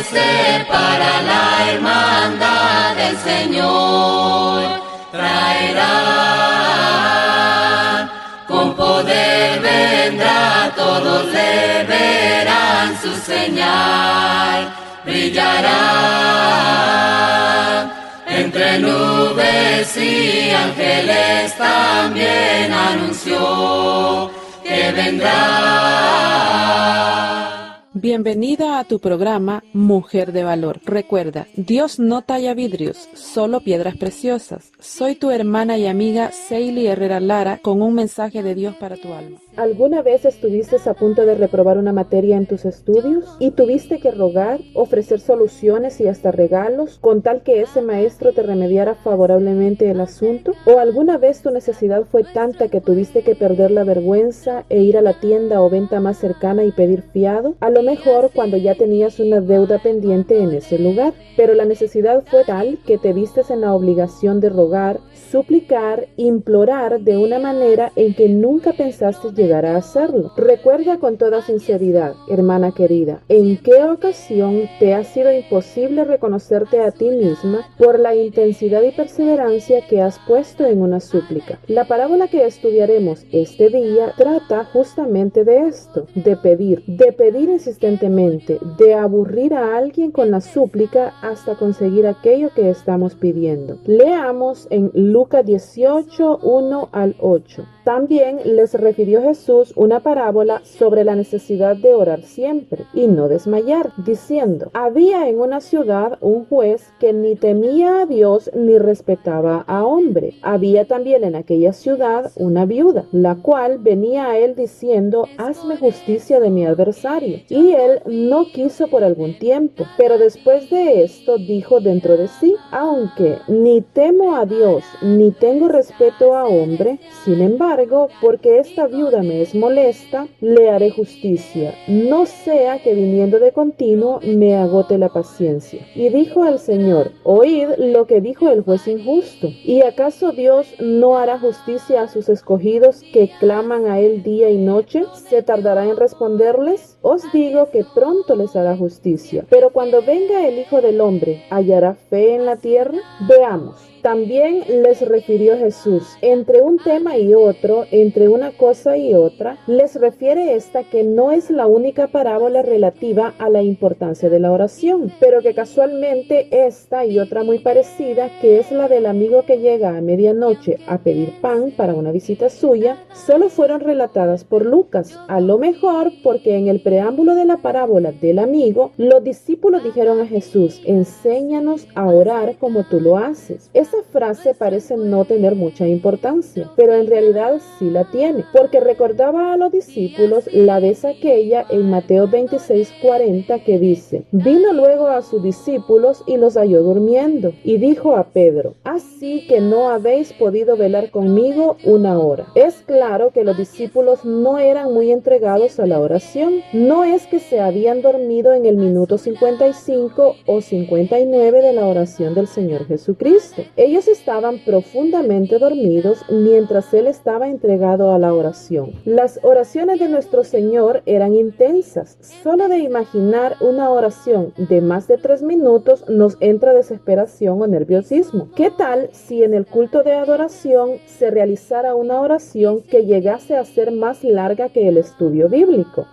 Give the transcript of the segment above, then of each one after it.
amanecer para la hermandad del Señor traerá, con poder vendrá, todos le verán su señal, brillará entre nubes y ángeles también anunció que vendrá. Bienvenida a tu programa Mujer de Valor. Recuerda, Dios no talla vidrios, solo piedras preciosas. Soy tu hermana y amiga Seili Herrera Lara con un mensaje de Dios para tu alma. ¿Alguna vez estuviste a punto de reprobar una materia en tus estudios y tuviste que rogar, ofrecer soluciones y hasta regalos con tal que ese maestro te remediara favorablemente el asunto? ¿O alguna vez tu necesidad fue tanta que tuviste que perder la vergüenza e ir a la tienda o venta más cercana y pedir fiado? A lo mejor cuando ya tenías una deuda pendiente en ese lugar, pero la necesidad fue tal que te vistes en la obligación de rogar, suplicar, implorar de una manera en que nunca pensaste llegar a hacerlo. Recuerda con toda sinceridad, hermana querida, en qué ocasión te ha sido imposible reconocerte a ti misma por la intensidad y perseverancia que has puesto en una súplica. La parábola que estudiaremos este día trata justamente de esto, de pedir insistentemente, de aburrir a alguien con la súplica hasta conseguir aquello que estamos pidiendo. Leamos en Lucas 18, 1 al 8. También les refirió Jesús una parábola sobre la necesidad de orar siempre y no desmayar, diciendo: había en una ciudad un juez que ni temía a Dios ni respetaba a hombre. Había también en aquella ciudad una viuda, la cual venía a él diciendo: hazme justicia de mi adversario. Y él no quiso por algún tiempo, pero después de esto dijo dentro de sí: aunque ni temo a Dios ni tengo respeto a hombre, sin embargo, porque esta viuda me es molesta, le haré justicia, no sea que viniendo de continuo me agote la paciencia. Y dijo el Señor: oíd lo que dijo el juez injusto. ¿Y acaso Dios no hará justicia a sus escogidos que claman a él día y noche? ¿Se tardará en responderles? Os digo que pronto les hará justicia. Pero cuando venga el Hijo del Hombre, ¿hallará fe en la tierra? Veamos. También les refirió Jesús, entre un tema y otro, entre una cosa y otra, les refiere esta que no es la única parábola relativa a la importancia de la oración, pero que casualmente esta y otra muy parecida, que es la del amigo que llega a medianoche a pedir pan para una visita suya, solo fueron relatadas por Lucas, a lo mejor porque en el preámbulo de la parábola del amigo, los discípulos dijeron a Jesús: enséñanos a orar como tú lo haces. Esa frase parece no tener mucha importancia, pero en realidad sí la tiene, porque recordaba a los discípulos la vez aquella en Mateo 26:40 que dice: vino luego a sus discípulos y los halló durmiendo, y dijo a Pedro: así que no habéis podido velar conmigo una hora. Es claro que los discípulos no eran muy entregados a la oración, no es que se habían dormido en el minuto 55 o 59 de la oración del Señor Jesucristo. Ellos estaban profundamente dormidos mientras Él estaba entregado a la oración. Las oraciones de nuestro Señor eran intensas. Solo de imaginar una oración de más de 3 minutos nos entra desesperación o nerviosismo. ¿Qué tal si en el culto de adoración se realizara una oración que llegase a ser más larga que el estudio bíblico?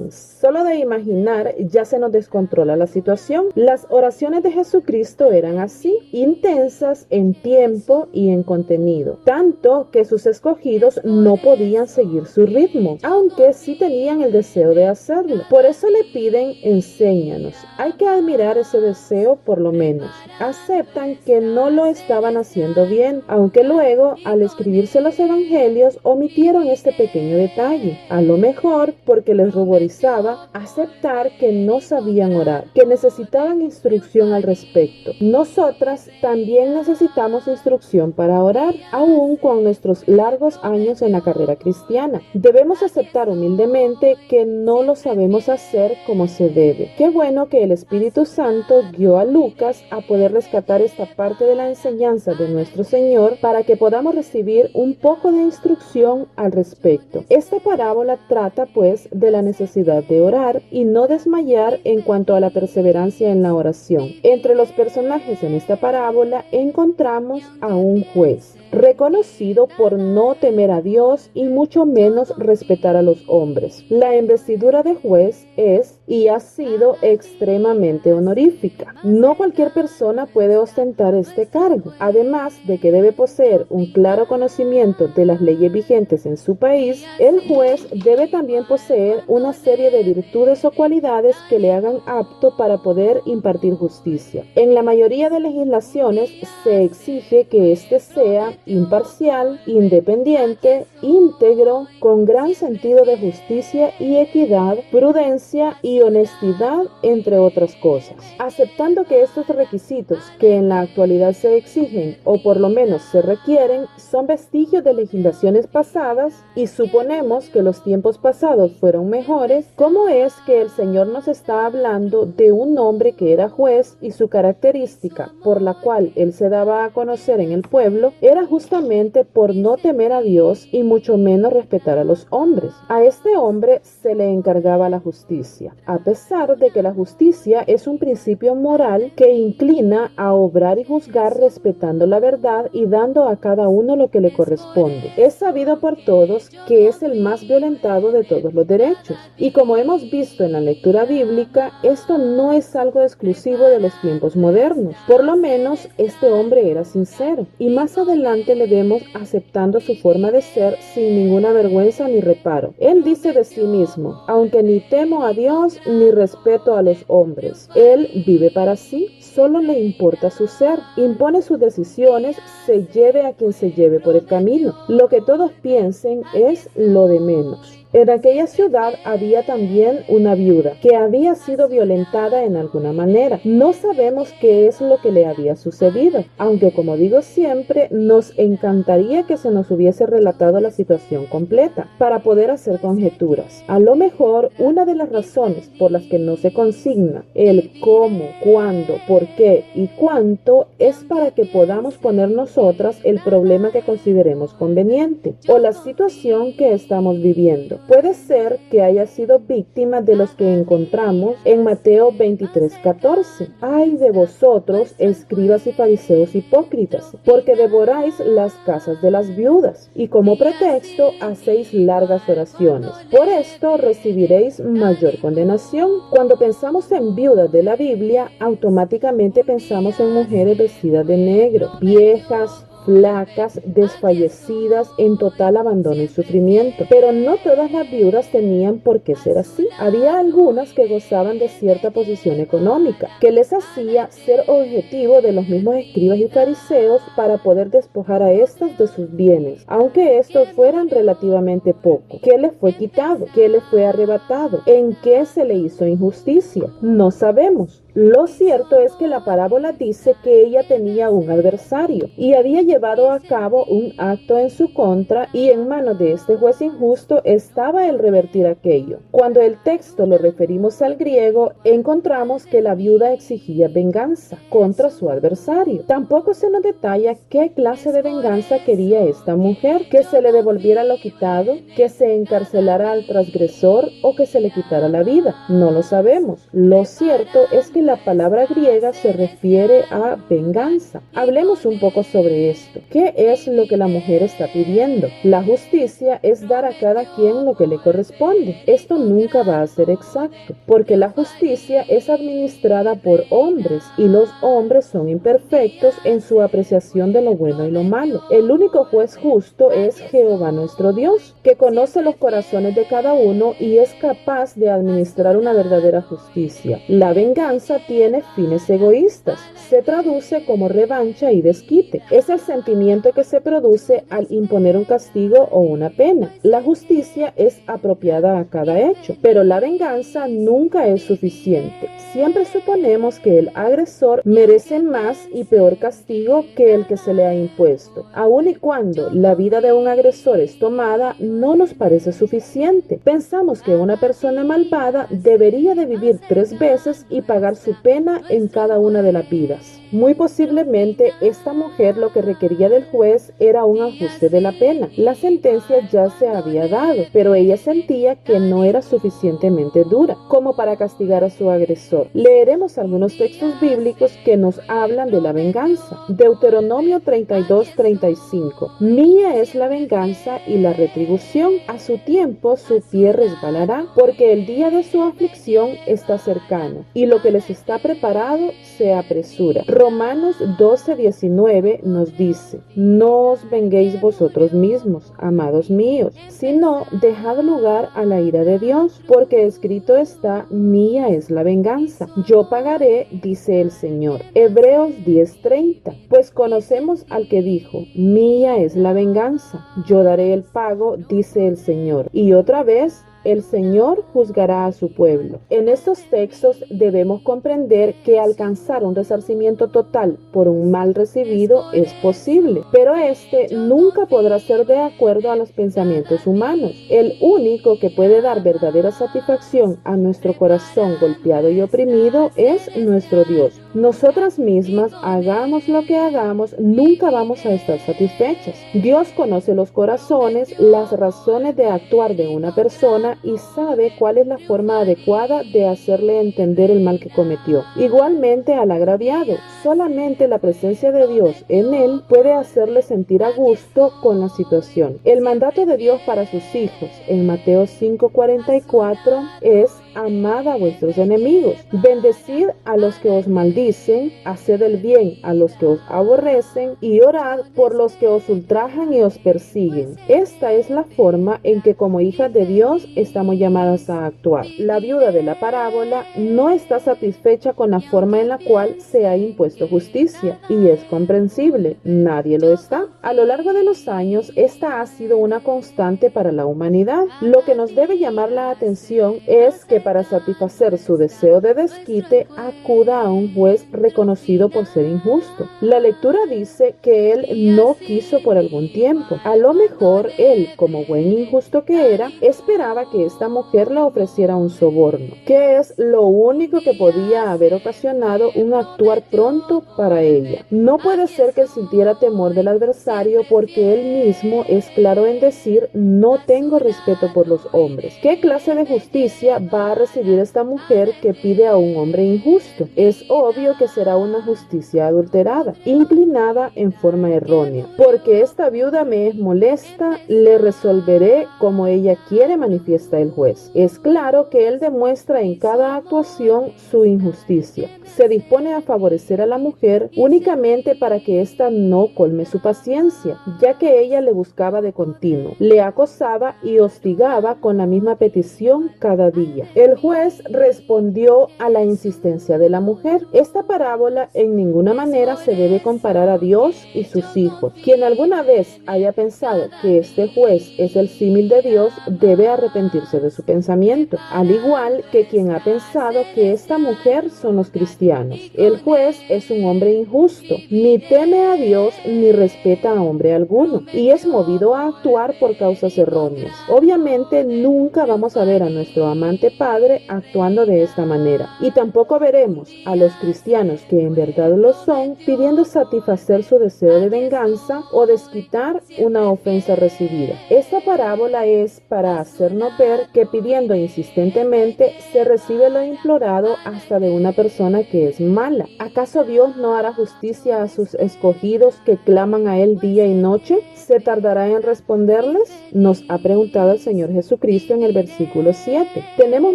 Solo de imaginar ya se nos descontrola la situación. Las oraciones de Jesucristo eran así, intensas en tiempo y en contenido, tanto que sus escogidos no podían seguir su ritmo, aunque sí tenían el deseo de hacerlo. Por eso le piden: enséñanos. Hay que admirar ese deseo, por lo menos. Aceptan que no lo estaban haciendo bien, aunque luego, al escribirse los evangelios, omitieron este pequeño detalle, a lo mejor porque les ruborizaba aceptar que no sabían orar, que necesitaban instrucción al respecto. Nosotras también necesitamos instrucción para orar, aún con nuestros largos años en la carrera cristiana. Debemos aceptar humildemente que no lo sabemos hacer como se debe. Qué bueno que el Espíritu Santo guió a Lucas a poder rescatar esta parte de la enseñanza de nuestro Señor para que podamos recibir un poco de instrucción al respecto. Esta parábola trata pues de la necesidad necesidad de orar y no desmayar en cuanto a la perseverancia en la oración. Entre los personajes en esta parábola encontramos a un juez, reconocido por no temer a Dios y mucho menos respetar a los hombres. La investidura de juez es y ha sido extremadamente honorífica. No cualquier persona puede ostentar este cargo, además de que debe poseer un claro conocimiento de las leyes vigentes en su país. El juez debe también poseer una serie de virtudes o cualidades que le hagan apto para poder impartir justicia. En la mayoría de legislaciones se exige que éste sea imparcial, independiente, íntegro, con gran sentido de justicia y equidad, prudencia y honestidad, entre otras cosas. Aceptando que estos requisitos que en la actualidad se exigen o por lo menos se requieren son vestigios de legislaciones pasadas y suponemos que los tiempos pasados fueron mejores, ¿cómo es que el Señor nos está hablando de un hombre que era juez y su característica por la cual él se daba a conocer en el pueblo era justamente por no temer a Dios y mucho menos respetar a los hombres? A este hombre se le encargaba la justicia, a pesar de que la justicia es un principio moral que inclina a obrar y juzgar respetando la verdad y dando a cada uno lo que le corresponde. Es sabido por todos que es el más violentado de todos los derechos, y como hemos visto en la lectura bíblica, esto no es algo exclusivo de los tiempos modernos. Por lo menos este hombre era sincero, y más adelante le vemos aceptando su forma de ser sin ninguna vergüenza ni reparo. Él dice de sí mismo: aunque ni temo a Dios ni respeto a los hombres. Él vive para sí, solo le importa su ser, impone sus decisiones, se lleve a quien se lleve por el camino. Lo que todos piensen es lo de menos. En aquella ciudad había también una viuda que había sido violentada en alguna manera. No sabemos qué es lo que le había sucedido, aunque como digo siempre, nos encantaría que se nos hubiese relatado la situación completa para poder hacer conjeturas. A lo mejor una de las razones por las que no se consigna el cómo, cuándo, por qué y cuánto es para que podamos poner nosotras el problema que consideremos conveniente o la situación que estamos viviendo. Puede ser que haya sido víctima de los que encontramos en Mateo 23:14. Ay de vosotros, escribas y fariseos hipócritas, porque devoráis las casas de las viudas y como pretexto hacéis largas oraciones. Por esto recibiréis mayor condenación. Cuando pensamos en viudas de la Biblia, automáticamente pensamos en mujeres vestidas de negro, viejas, flacas, desfallecidas, en total abandono y sufrimiento. Pero no todas las viudas tenían por qué ser así. Había algunas que gozaban de cierta posición económica, que les hacía ser objetivo de los mismos escribas y fariseos para poder despojar a estas de sus bienes, aunque estos fueran relativamente poco. ¿Qué le fue quitado? ¿Qué le fue arrebatado? ¿En qué se le hizo injusticia? No sabemos. Lo cierto es que la parábola dice que ella tenía un adversario y había llevado a cabo un acto en su contra, y en manos de este juez injusto estaba el revertir aquello. Cuando el texto lo referimos al griego, encontramos que la viuda exigía venganza contra su adversario. Tampoco se nos detalla qué clase de venganza quería esta mujer: que se le devolviera lo quitado, que se encarcelara al transgresor o que se le quitara la vida. No lo sabemos. Lo cierto es que la palabra griega se refiere a venganza. Hablemos un poco sobre esto. ¿Qué es lo que la mujer está pidiendo? La justicia es dar a cada quien lo que le corresponde. Esto nunca va a ser exacto, porque la justicia es administrada por hombres y los hombres son imperfectos en su apreciación de lo bueno y lo malo. El único juez justo es Jehová nuestro Dios, que conoce los corazones de cada uno y es capaz de administrar una verdadera justicia. La venganza tiene fines egoístas. Se traduce como revancha y desquite. Es el sentimiento que se produce al imponer un castigo o una pena. La justicia es apropiada a cada hecho, pero la venganza nunca es suficiente. Siempre suponemos que el agresor merece más y peor castigo que el que se le ha impuesto. Aun y cuando la vida de un agresor es tomada, no nos parece suficiente. Pensamos que una persona malvada debería de vivir 3 veces y pagar su pena en cada una de las vidas. Muy posiblemente esta mujer lo que requería del juez era un ajuste de la pena. La sentencia ya se había dado, pero ella sentía que no era suficientemente dura como para castigar a su agresor. Leeremos algunos textos bíblicos que nos hablan de la venganza. Deuteronomio 32:35. Mía es la venganza y la retribución, a su tiempo su pie resbalará, porque el día de su aflicción está cercano, y lo que les está preparado se apresura. Romanos 12:19 nos dice: no os venguéis vosotros mismos, amados míos, sino dejad lugar a la ira de Dios, porque escrito está: mía es la venganza, yo pagaré, dice el Señor. Hebreos 10:30. Pues conocemos al que dijo: mía es la venganza, yo daré el pago, dice el Señor. Y otra vez, el Señor juzgará a su pueblo. En estos textos debemos comprender que alcanzar un resarcimiento total por un mal recibido es posible, pero este nunca podrá ser de acuerdo a los pensamientos humanos. El único que puede dar verdadera satisfacción a nuestro corazón golpeado y oprimido es nuestro Dios. Nosotras mismas, hagamos lo que hagamos, nunca vamos a estar satisfechas. Dios conoce los corazones, las razones de actuar de una persona y sabe cuál es la forma adecuada de hacerle entender el mal que cometió. Igualmente al agraviado, solamente la presencia de Dios en él puede hacerle sentir a gusto con la situación. El mandato de Dios para sus hijos en Mateo 5:44 es: amad a vuestros enemigos, bendecid a los que os maldicen, haced el bien a los que os aborrecen y orad por los que os ultrajan y os persiguen. Esta es la forma en que como hijas de Dios estamos llamadas a actuar. La viuda de la parábola no está satisfecha con la forma en la cual se ha impuesto justicia, y es comprensible, nadie lo está. A lo largo de los años, esta ha sido una constante para la humanidad. Lo que nos debe llamar la atención es que para satisfacer su deseo de desquite, acuda a un juez reconocido por ser injusto. La lectura dice que él no quiso por algún tiempo. A lo mejor él, como buen injusto que era, esperaba que esta mujer le ofreciera un soborno, que es lo único que podía haber ocasionado un actuar pronto para ella. No puede ser que él sintiera temor del adversario, porque él mismo es claro en decir: no tengo respeto por los hombres. ¿Qué clase de justicia va a recibir esta mujer que pide a un hombre injusto? Es obvio que será una justicia adulterada, inclinada en forma errónea. Porque esta viuda me es molesta, le resolveré como ella quiere, manifiesta el juez. Es claro que él demuestra en cada actuación su injusticia. Se dispone a favorecer a la mujer únicamente para que ésta no colme su paciencia, ya que ella le buscaba de continuo, le acosaba y hostigaba con la misma petición cada día. El juez respondió a la insistencia de la mujer. Esta parábola en ninguna manera se debe comparar a Dios y sus hijos. Quien alguna vez haya pensado que este juez es el símil de Dios debe arrepentirse de su pensamiento, al igual que quien ha pensado que esta mujer son los cristianos. El juez es un hombre injusto, ni teme a Dios ni respeta a hombre alguno, y es movido a actuar por causas erróneas. Obviamente nunca vamos a ver a nuestro amante Padre actuando de esta manera, y tampoco veremos a los cristianos que en verdad lo son pidiendo satisfacer su deseo de venganza o desquitar una ofensa recibida. Esta parábola es para hacernos ver que pidiendo insistentemente se recibe lo implorado hasta de una persona que es mala. ¿Acaso Dios no hará justicia a sus escogidos que claman a Él día y noche? ¿Se tardará en responderles? Nos ha preguntado el Señor Jesucristo en el versículo 7. Tenemos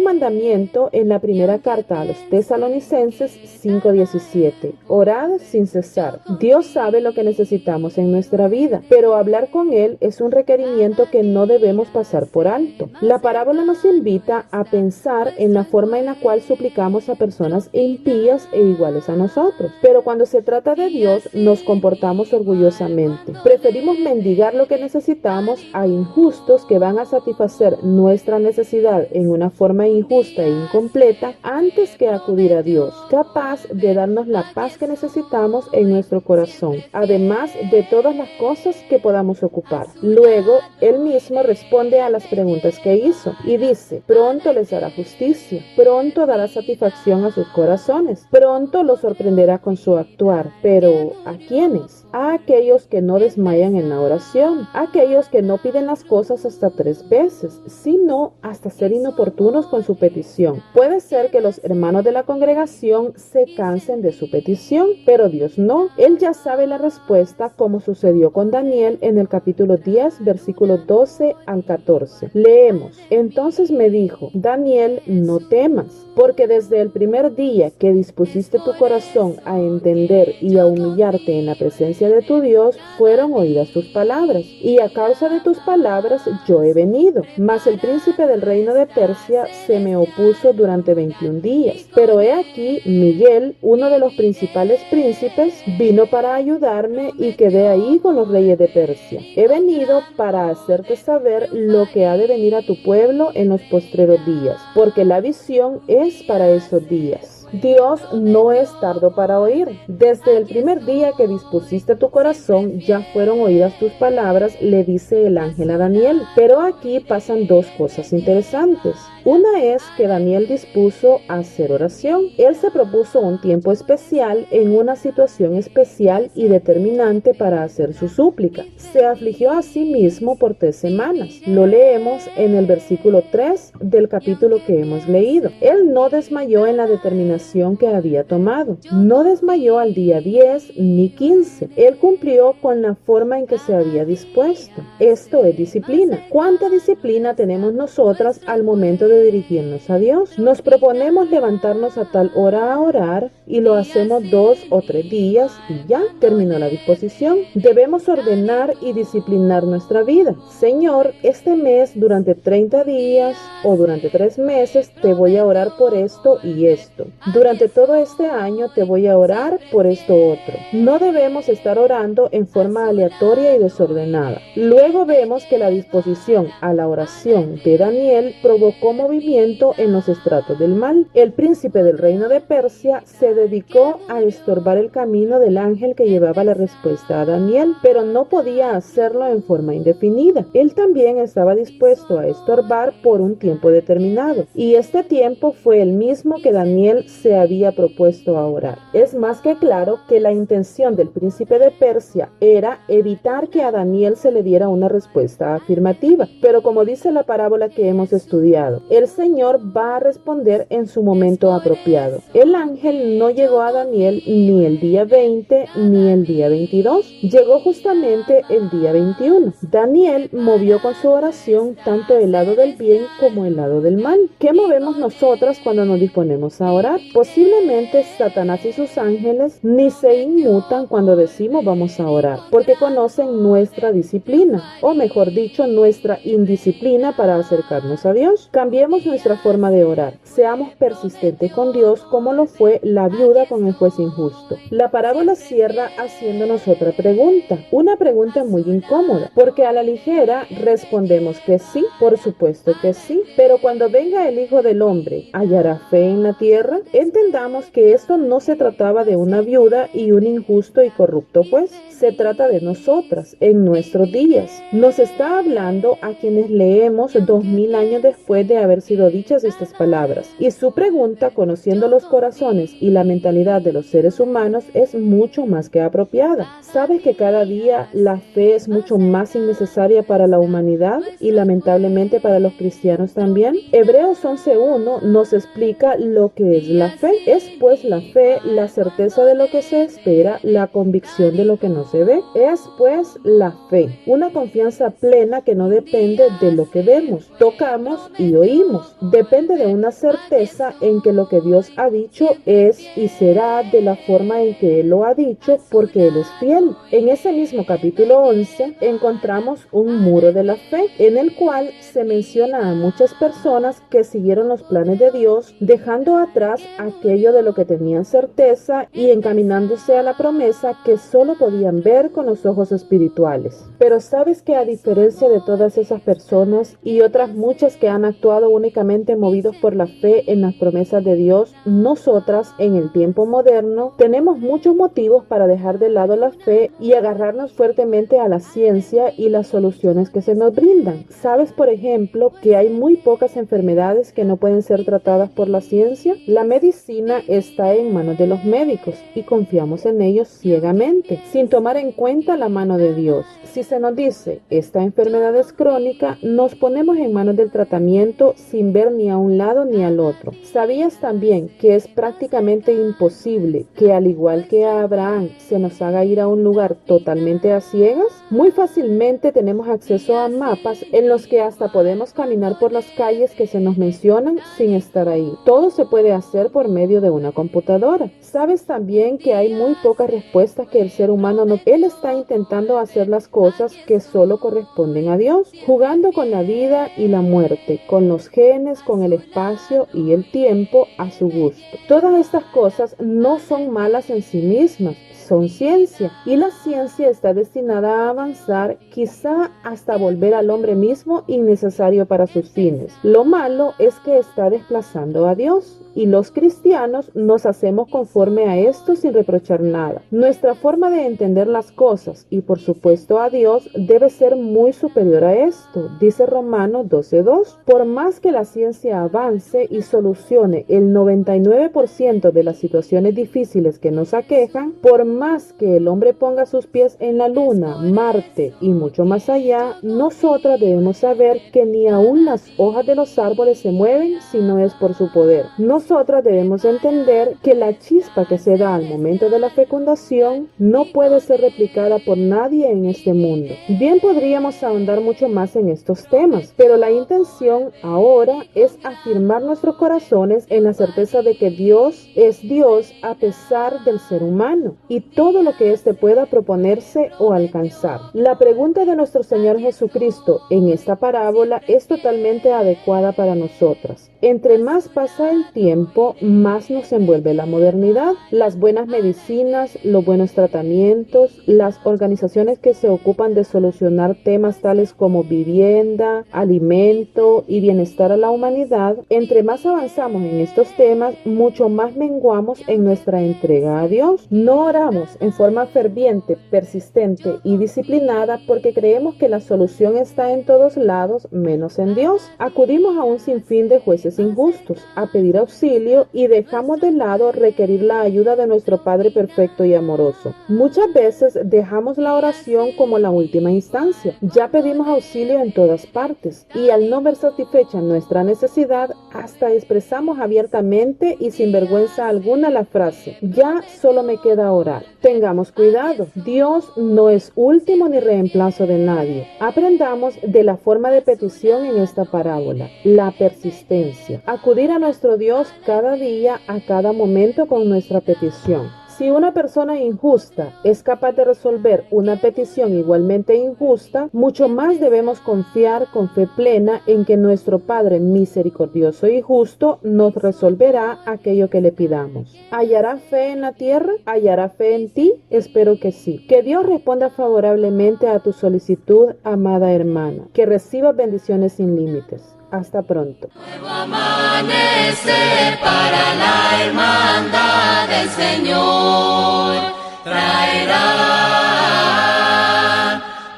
mandamiento en la primera carta a los Tesalonicenses 5:17. Orad sin cesar. Dios sabe lo que necesitamos en nuestra vida, pero hablar con Él es un requerimiento que no debemos pasar por alto. La parábola nos invita a pensar en la forma en la cual suplicamos a personas impías e iguales a nosotros, pero cuando se trata de Dios nos comportamos orgullosamente. Preferimos mendigar lo que necesitamos a injustos que van a satisfacer nuestra necesidad en una forma injusta e incompleta antes que acudir a Dios, capaz de darnos la paz que necesitamos en nuestro corazón, además de todas las cosas que podamos ocupar. Luego, Él mismo responde a las preguntas que hizo y dice: pronto les hará justicia, pronto dará satisfacción a sus corazones, pronto los sorprenderá confundirá con su actuar. Pero ¿a quiénes? A aquellos que no desmayan en la oración, a aquellos que no piden las cosas hasta 3 veces, sino hasta ser inoportunos con su petición. Puede ser que los hermanos de la congregación se cansen de su petición, pero Dios no. Él ya sabe la respuesta, como sucedió con Daniel en el capítulo 10, versículos 12 al 14. Leemos: Entonces me dijo: Daniel, no temas, porque desde el primer día que dispusiste tu corazón a entender y a humillarte en la presencia de tu Dios, fueron oídas tus palabras, y a causa de tus palabras yo he venido. Mas el príncipe del reino de Persia se me opuso durante 21 días. Pero he aquí, Miguel, uno de los principales príncipes, vino para ayudarme y quedé ahí con los reyes de Persia. He venido para hacerte saber lo que ha de venir a tu pueblo en los postreros días, porque la visión es para esos días. Dios no es tardo para oír. Desde el primer día que dispusiste tu corazón, ya fueron oídas tus palabras, le dice el ángel a Daniel. Pero aquí pasan 2 cosas interesantes. Una es que Daniel dispuso hacer oración. Él se propuso un tiempo especial en una situación especial y determinante para hacer su súplica. Se afligió a sí mismo por 3 semanas. Lo leemos en el versículo 3 del capítulo que hemos leído. Él no desmayó en la determinación que había tomado. No desmayó al día 10 ni 15. Él cumplió con la forma en que se había dispuesto. Esto es disciplina. ¿Cuánta disciplina tenemos nosotras al momento de dirigirnos a Dios? Nos proponemos levantarnos a tal hora a orar y lo hacemos 2 o 3 días y ya terminó la disposición. Debemos ordenar y disciplinar nuestra vida. Señor, este mes durante 30 días o durante 3 meses te voy a orar por esto y esto. Durante todo este año te voy a orar por esto otro. No debemos estar orando en forma aleatoria y desordenada. Luego vemos que la disposición a la oración de Daniel provocó movimiento en los estratos del mal. El príncipe del reino de Persia se dedicó a estorbar el camino del ángel que llevaba la respuesta a Daniel, pero no podía hacerlo en forma indefinida. Él también estaba dispuesto a estorbar por un tiempo determinado, y este tiempo fue el mismo que Daniel se había propuesto a orar. Es más que claro que la intención del príncipe de Persia era evitar que a Daniel se le diera una respuesta afirmativa, pero como dice la parábola que hemos estudiado, el Señor va a responder en su momento apropiado. El ángel no llegó a Daniel ni el día 20 ni el día 22, llegó justamente el día 21. Daniel movió con su oración tanto el lado del bien como el lado del mal. ¿Qué movemos nosotras cuando nos disponemos a orar? Posiblemente Satanás y sus ángeles ni se inmutan cuando decimos vamos a orar, porque conocen nuestra disciplina, o mejor dicho, nuestra indisciplina para acercarnos a Dios. Cambiemos nuestra forma de orar. Seamos persistentes con Dios como lo fue la viuda con el juez injusto. La parábola cierra haciéndonos otra pregunta, una pregunta muy incómoda, porque a la ligera respondemos que sí, por supuesto que sí, pero cuando venga el Hijo del Hombre, ¿hallará fe en la tierra? Entendamos que esto no se trataba de una viuda y un injusto y corrupto juez, se trata de nosotras, en nuestros días. Nos está hablando a quienes leemos 2000 años después de haber sido dichas estas palabras, y su pregunta, conociendo los corazones y la mentalidad de los seres humanos, es mucho más que apropiada. ¿Sabes que cada día la fe es mucho más innecesaria para la humanidad y lamentablemente para los cristianos también? Hebreos 11:1 nos explica lo que es la fe. Es pues la fe la certeza de lo que se espera, la convicción de lo que no se ve. Es pues la fe una confianza plena que no depende de lo que vemos, tocamos y oímos. Depende de una certeza en que lo que Dios ha dicho es y será de la forma en que Él lo ha dicho, porque Él es fiel. En ese mismo capítulo 11 encontramos un muro de la fe, en el cual se menciona a muchas personas que siguieron los planes de Dios, dejando atrás aquello de lo que tenían certeza y encaminándose a la promesa que solo podían ver con los ojos espirituales. Pero sabes que a diferencia de todas esas personas y otras muchas que han actuado únicamente movidos por la fe en las promesas de Dios, nosotras en el tiempo moderno tenemos muchos motivos para dejar de lado la fe y agarrarnos fuertemente a la ciencia y las soluciones que se nos brindan. ¿Sabes, por ejemplo, que hay muy pocas enfermedades que no pueden ser tratadas por la ciencia? La medicina medicina está en manos de los médicos y confiamos en ellos ciegamente, sin tomar en cuenta la mano de Dios. Si se nos dice, esta enfermedad es crónica, nos ponemos en manos del tratamiento sin ver ni a un lado ni al otro. ¿Sabías también que es prácticamente imposible que, al igual que a Abraham, se nos haga ir a un lugar totalmente a ciegas? Muy fácilmente tenemos acceso a mapas en los que hasta podemos caminar por las calles que se nos mencionan sin estar ahí. Todo se puede hacer por medio de una computadora. ¿Sabes también que hay muy pocas respuestas que el ser humano no? Él está intentando hacer las cosas que solo corresponden a Dios, jugando con la vida y la muerte, con los genes, con el espacio y el tiempo a su gusto. Todas estas cosas no son malas en sí mismas, son ciencia, y la ciencia está destinada a avanzar, quizá hasta volver al hombre mismo innecesario para sus fines. Lo malo es que está desplazando a Dios, y los cristianos nos hacemos conforme a esto sin reprochar nada. Nuestra forma de entender las cosas y por supuesto a Dios debe ser muy superior a esto, dice Romanos 12:2. Por más que la ciencia avance y solucione el 99% de las situaciones difíciles que nos aquejan, por más que el hombre ponga sus pies en la luna, Marte y mucho más allá, nosotras debemos saber que ni aún las hojas de los árboles se mueven si no es por su poder. Nosotras debemos entender que la chispa que se da al momento de la fecundación no puede ser replicada por nadie en este mundo. Bien, podríamos ahondar mucho más en estos temas, pero la intención ahora es afirmar nuestros corazones en la certeza de que Dios es Dios a pesar del ser humano y todo lo que éste pueda proponerse o alcanzar. La pregunta de nuestro Señor Jesucristo en esta parábola es totalmente adecuada para nosotras. Entre más pasa el tiempo, más nos envuelve la modernidad, las buenas medicinas, los buenos tratamientos, las organizaciones que se ocupan de solucionar temas tales como vivienda, alimento y bienestar a la humanidad. Entre más avanzamos en estos temas, mucho más menguamos en nuestra entrega a Dios. No oramos en forma ferviente, persistente y disciplinada porque creemos que la solución está en todos lados menos en Dios. Acudimos a un sinfín de jueces injustos a pedir auxilio y dejamos de lado requerir la ayuda de nuestro Padre perfecto y amoroso. Muchas veces dejamos la oración como la última instancia. Ya pedimos auxilio en todas partes y al no ver satisfecha nuestra necesidad, hasta expresamos abiertamente y sin vergüenza alguna la frase: ya solo me queda orar. Tengamos cuidado, Dios no es último ni reemplazo de nadie. Aprendamos de la forma de petición en esta parábola, la persistencia. Acudir a nuestro Dios cada día, a cada momento con nuestra petición. Si una persona injusta es capaz de resolver una petición igualmente injusta, mucho más debemos confiar con fe plena en que nuestro Padre misericordioso y justo nos resolverá aquello que le pidamos. ¿Hallará fe en la tierra? ¿Hallará fe en ti? Espero que sí. Que Dios responda favorablemente a tu solicitud, amada hermana. Que recibas bendiciones sin límites. Hasta pronto. Nuevo amanecer para la hermandad del Señor traerá,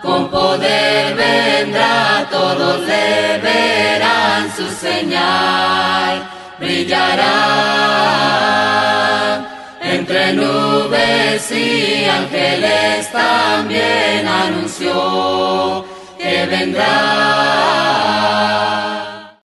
con poder vendrá, todos le verán su señal, brillará entre nubes y ángeles también anunció que vendrá.